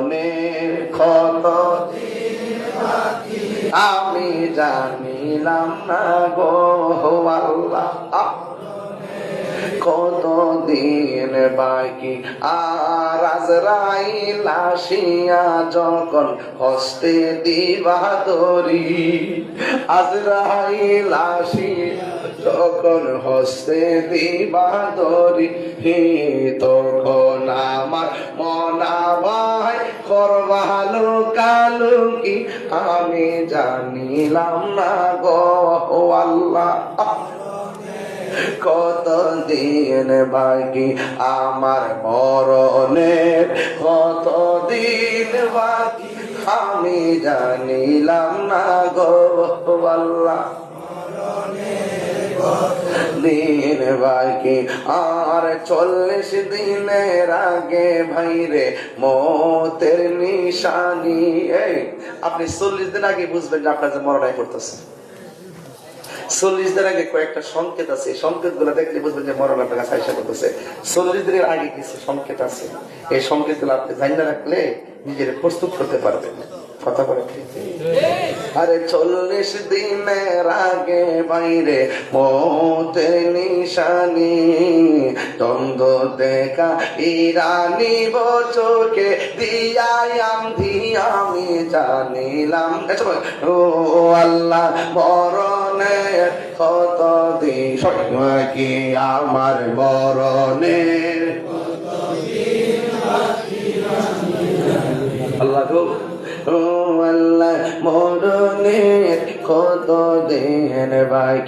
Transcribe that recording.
মরণের কত আমি জানিলাম না গো আল্লাহ, কত দিন বাকি। আর আজরাইল আসিয়া যখন হস্তে দিবা তরি, আজরাইল আসিয়া যখন হস্তে দিবা তরি, তখন আমার মনা ভাই করবালো কালু কি আমি জানিলাম না গো আল্লাহ, কত দিন বাকি আমার মরণের, কত দিন বাকি আমি জানিলাম না গো আল্লাহ, দিন বাকি। আর 40 দিনের আগে ভাইরে মতের নিশানি। এই আপনি 40 দিন আগে বুঝবেন যে আপনার যে মরণায় পড়তেছে। 40 দিনের আগে কয়েকটা সংকেত আছে, সংকেত গুলো দেখলে বুঝবেন যে মরণ আপনার কাছে আইসা করতেছে। 40 দিনের আগে কিছু সংকেত আছে, এই সংকেত গুলো আপনি জানিয়ে রাখলে নিজের প্রস্তুত করতে পারবেন। কথা বলে আরে 40 দিনের আগে বাইরে মতের নিশানি, দ্বন্দ্ব দেখা ইরানি চোখে দিয়াই আমি জানিলাম ও আল্লাহ মরণের কত দিন কি আমার মরণের আল্লাহ গো ও আল্লাহ মরণের কত দিন বাকি।